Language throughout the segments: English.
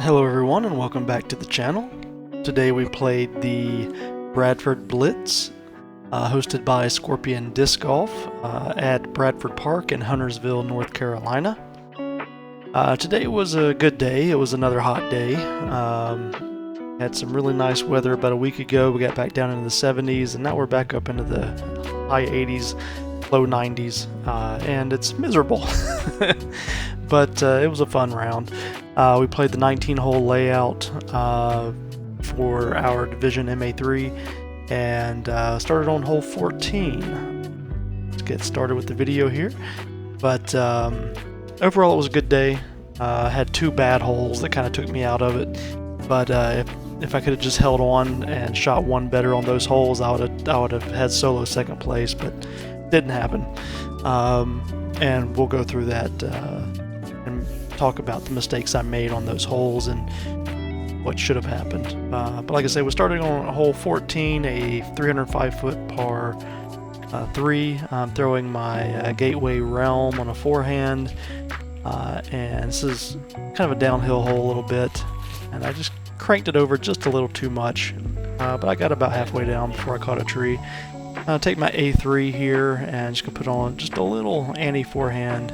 Hello everyone and welcome back to the channel. Today we played the Bradford Blitz, hosted by Scorpion Disc Golf at Bradford Park in Huntersville, North Carolina. Today was a good day. It was another hot day. Had some really nice weather about a week ago. We got back down into the 70s and now we're back up into the high 80s, low 90s, and it's miserable. But it was a fun round. We played the 19-hole layout for our Division MA3 and started on hole 14. Let's get started with the video here. But overall it was a good day. Had two bad holes that kind of took me out of it. But if I could have just held on and shot one better on those holes, I would have had solo second place, but didn't happen. And we'll go through that and talk about the mistakes I made on those holes and what should have happened. But like I say, we're starting on hole 14, a 305-foot par 3. I'm throwing my Gateway Realm on a forehand, and this is kind of a downhill hole a little bit, and I just cranked it over just a little too much, but I got about halfway down before I caught a tree. I'll take my A3 here and just gonna put on just a little anti forehand,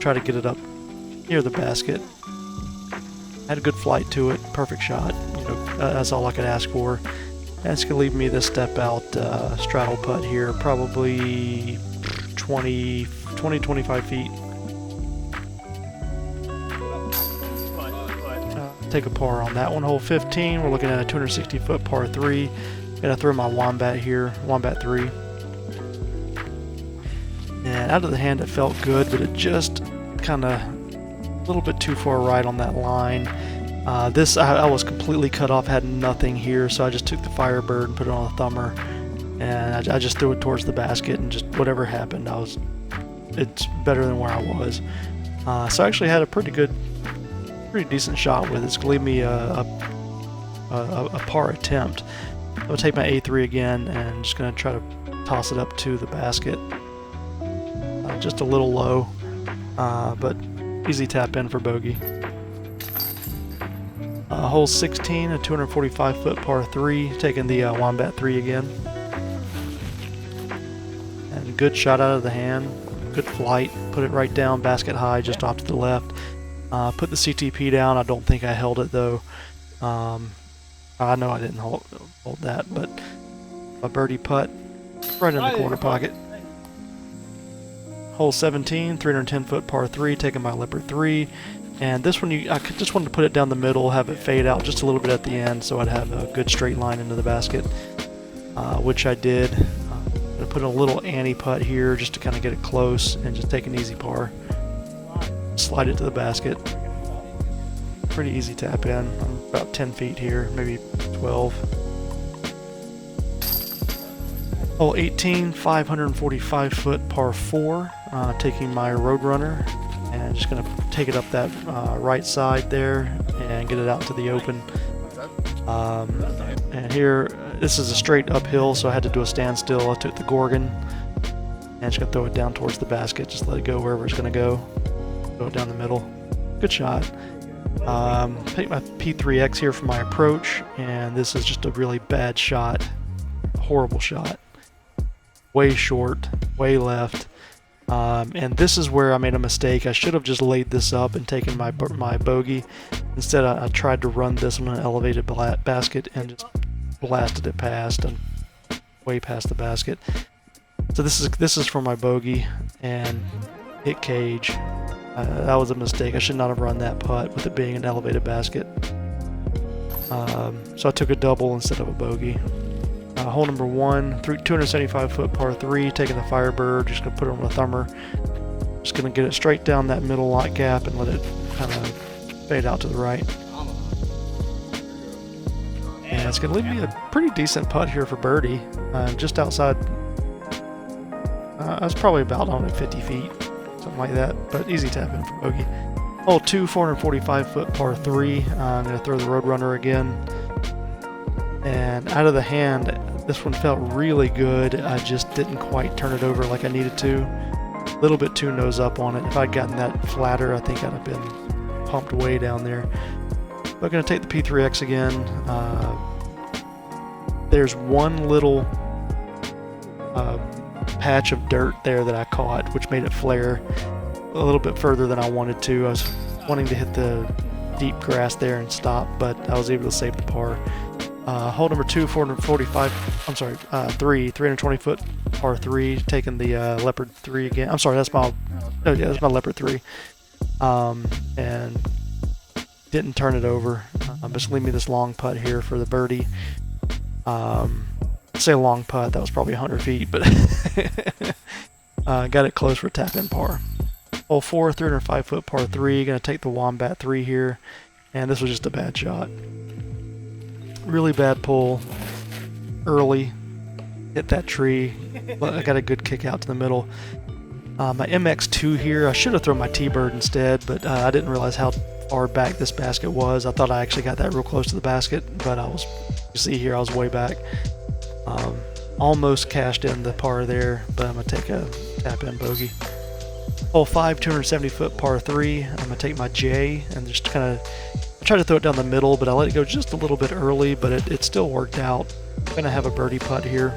try to get it up near the basket. Had a good flight to it, perfect shot. You know, that's all I could ask for. And it's gonna leave me this step out straddle putt here, probably 20-25 feet. Take a par on that one. Hole 15, we're looking at a 260-foot par 3. Gonna throw my Wombat here, Wombat 3. And out of the hand it felt good, but it just kind of a little bit too far right on that line. I was completely cut off, had nothing here, so I just took the Firebird and put it on a thumber, and I just threw it towards the basket, and just whatever happened, it's better than where I was. So I actually had a pretty decent shot with it. It's gonna leave me a par attempt. I'll take my A3 again and just gonna try to toss it up to the basket. Just a little low, but easy tap in for bogey. Hole 16, a 245-foot par 3, taking the Wombat 3 again. And good shot out of the hand, good flight, put it right down, basket high, just off to the left. Put the CTP down. I don't think I held it though. I know I didn't hold that, but a birdie putt right in the corner pocket. Hole 17, 310-foot par 3, taking my Leopard 3. And this one, I just wanted to put it down the middle, have it fade out just a little bit at the end so I'd have a good straight line into the basket, which I did. I'm going to put a little anti-putt here just to kind of get it close and just take an easy par. Slide it to the basket. Pretty easy tap in. I'm about 10 feet here, maybe 12. Hole 18, 545-foot par 4, taking my Roadrunner and just going to take it up that right side there and get it out to the open. And here, this is a straight uphill, so I had to do a standstill. I took the Gorgon and just going to throw it down towards the basket, just let it go wherever it's going to go. Throw it down the middle. Good shot. Take my P3X here for my approach, and this is just a really bad shot. Horrible shot. Way short, way left. And this is where I made a mistake. I should have just laid this up and taken my bogey. Instead, I tried to run this on an elevated basket and just blasted it past and way past the basket. So this is for my bogey and hit cage. That was a mistake. I should not have run that putt with it being an elevated basket. So I took a double instead of a bogey. Hole number 1, 275-foot par 3, taking the Firebird, just going to put it on a thumber. Just going to get it straight down that middle lot gap and let it kind of fade out to the right. And it's going to leave me a pretty decent putt here for birdie. Just outside, I was probably about on it 50 feet, something like that, but easy tap in for bogey. Hole 2, 445-foot par 3, I'm going to throw the Roadrunner again. And out of the hand, this one felt really good. I just didn't quite turn it over like I needed to. A little bit too nose up on it. If I'd gotten that flatter, I think I'd have been pumped way down there. I'm going to take the P3X again. There's one little patch of dirt there that I caught, which made it flare a little bit further than I wanted to. I was wanting to hit the deep grass there and stop, but I was able to save the par. Hole number 2, 445. I'm sorry, 320 foot par 3. Taking the Leopard 3 again. I'm sorry, that's my. Oh yeah, that's my Leopard 3. And didn't turn it over. Just leave me this long putt here for the birdie. Say long putt, that was probably 100 feet, but got it close for tap-in par. Hole 4, 305 foot par 3. Gonna take the Wombat 3 here, and this was just a bad shot. Really bad pull early. Hit that tree. I got a good kick out to the middle. My MX2 here, I should have thrown my T-Bird instead, but I didn't realize how far back this basket was. I thought I actually got that real close to the basket, but you see here, I was way back. Almost cashed in the par there, but I'm going to take a tap-in bogey. Hole 5, 270 foot par 3. I'm going to take my J and just kind of, I tried to throw it down the middle, but I let it go just a little bit early, but it still worked out. I'm going to have a birdie putt here.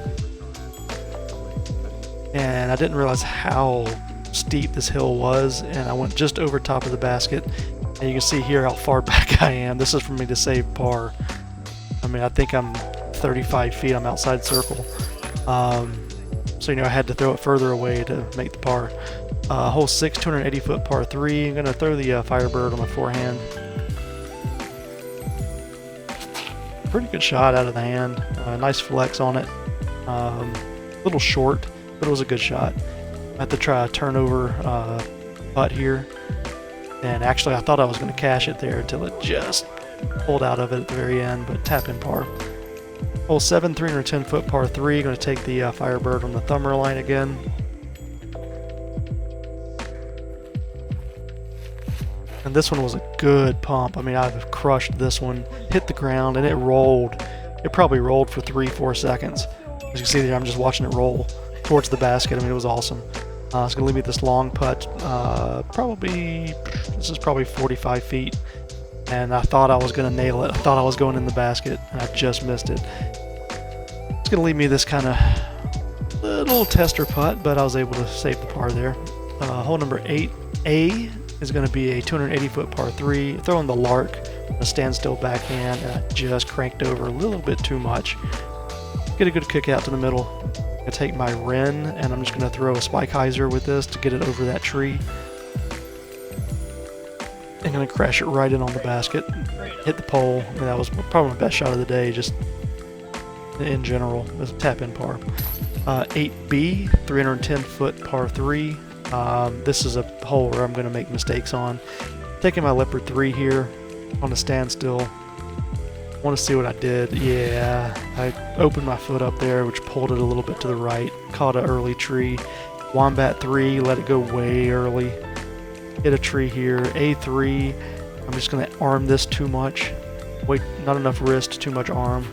And I didn't realize how steep this hill was, and I went just over top of the basket. And you can see here how far back I am. This is for me to save par. I mean, I think I'm 35 feet. I'm outside circle. So, I had to throw it further away to make the par. Hole 6, 280 foot par 3. I'm going to throw the Firebird on the forehand. Pretty good shot out of the hand. Nice flex on it. A little short, but it was a good shot. I had to try a turnover putt here. And actually, I thought I was going to cash it there until it just pulled out of it at the very end, but tap in par. Hole 7, 310 foot par 3. Going to take the Firebird on the thumber line again. And this one was a good pump. I mean, I've crushed this one. Hit the ground and it rolled. It probably rolled for 3-4 seconds. As you can see there, I'm just watching it roll towards the basket. I mean, it was awesome. It's going to leave me this long putt. This is probably 45 feet. And I thought I was going to nail it. I thought I was going in the basket, and I just missed it. It's going to leave me this kind of little tester putt, but I was able to save the par there. Hole number 8A is going to be a 280 foot par 3. Throwing the Lark, a standstill backhand, and I just cranked over a little bit too much. Get a good kick out to the middle. I'm going to take my Wren, and I'm just going to throw a Spike Hyzer with this to get it over that tree. I'm going to crash it right in on the basket, hit the pole. I mean, that was probably my best shot of the day, just in general. It was a tap-in par. 8B, 310 foot par 3. This is a hole where I'm going to make mistakes on. Taking my Leopard 3 here on a standstill. Want to see what I did. Yeah, I opened my foot up there, which pulled it a little bit to the right. Caught an early tree. Wombat 3, let it go way early. Hit a tree here. A3. I'm just going to arm this too much. Wait, not enough wrist, too much arm.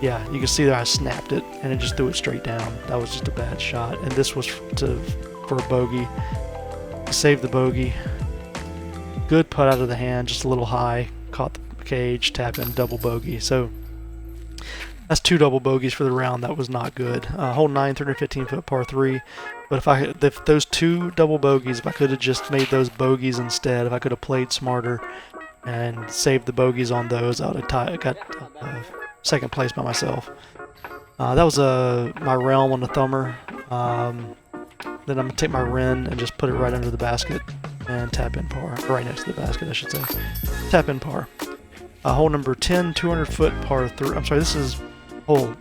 Yeah, you can see that I snapped it and it just threw it straight down. That was just a bad shot. And this was for a bogey. Save the bogey. Good putt out of the hand, just a little high. Caught the cage, tap in, double bogey. So that's 2 double bogeys for the round. That was not good. Hole 9, 315 foot par 3. But if those 2 double bogeys, if I could have just made those bogeys instead, if I could have played smarter and saved the bogeys on those, I would have got second place by myself. That was my Realm on the thumber. Then I'm going to take my Wren and just put it right under the basket and tap in par. Right next to the basket, I should say. Tap in par. Hole number 10, 200 foot par 3. I'm sorry, this is hole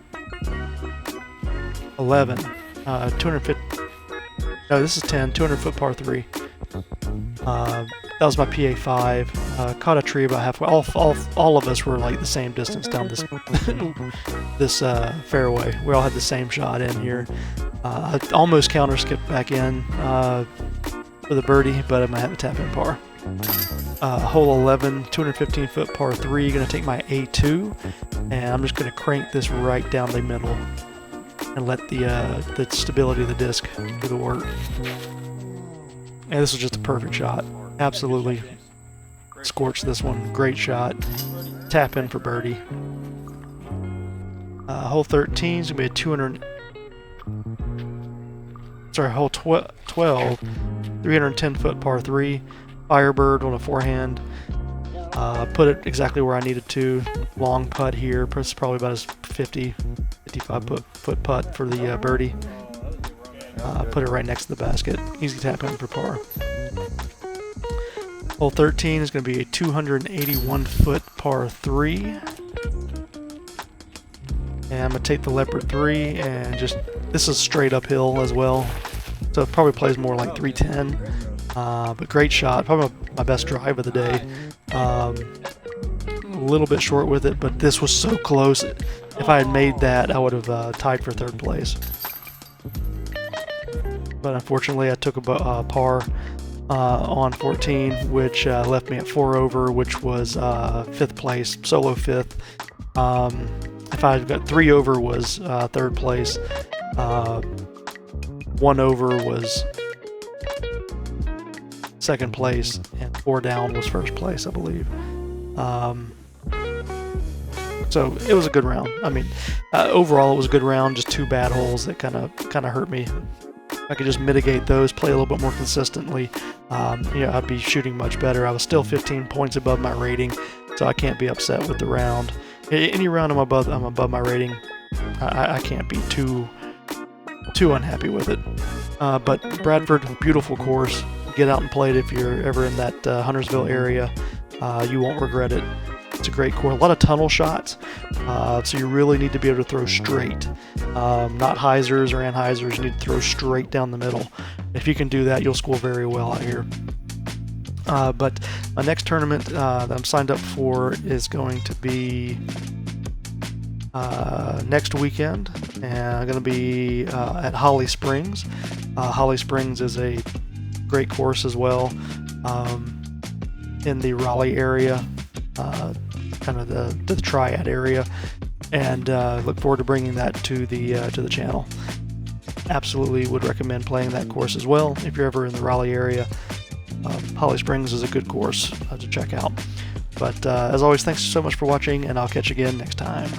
11. 250. No, this is 10, 200 foot par 3. That was my PA5. Caught a tree about halfway. All of us were like the same distance down this this fairway. We all had the same shot in here. I almost counter skipped back in for the birdie, but I'm gonna have to tap in par. Hole 11, 215 foot par 3. Gonna take my A2, and I'm just gonna crank this right down the middle and let the stability of the disc do the work. And this was just a perfect shot. Absolutely scorch this one. Great shot. Tap in for birdie. Hole 13 is going to be a hole 12, 310-foot par 3. Firebird on a forehand. Put it exactly where I needed to. Long putt here. It's probably about as 55 foot putt for the birdie. Put it right next to the basket. Easy tap in for par. Hole 13 is going to be a 281-foot par 3. And I'm going to take the leopard 3 and this is straight uphill as well. So it probably plays more like 310. But great shot. Probably my best drive of the day. A little bit short with it, but this was so close. If I had made that, I would have tied for third place. But unfortunately, I took a par on 14, which left me at 4 over, which was 5th place, solo 5th. If I had got 3 over was third place. 1 over was second place, and 4 down was first place, I believe. So it was a good round. I mean, overall it was a good round. Just 2 bad holes that kind of hurt me. If I could just mitigate those, play a little bit more consistently, I'd be shooting much better. I was still 15 points above my rating, so I can't be upset with the round. Any round I'm above my rating, I can't be too unhappy with it. But Bradford, beautiful course. Get out and play it if you're ever in that Huntersville area. You won't regret it. It's a great course. A lot of tunnel shots, so you really need to be able to throw straight. Not hyzers or anhyzers. You need to throw straight down the middle. If you can do that, you'll score very well out here. But my next tournament that I'm signed up for is going to be next weekend, and I'm going to be at Holly Springs. Holly Springs is a great course as well, in the Raleigh area, kind of the Triad area, and look forward to bringing that to the channel. Absolutely would recommend playing that course as well if you're ever in the Raleigh area. Holly Springs is a good course to check out. But as always, thanks so much for watching, and I'll catch you again next time.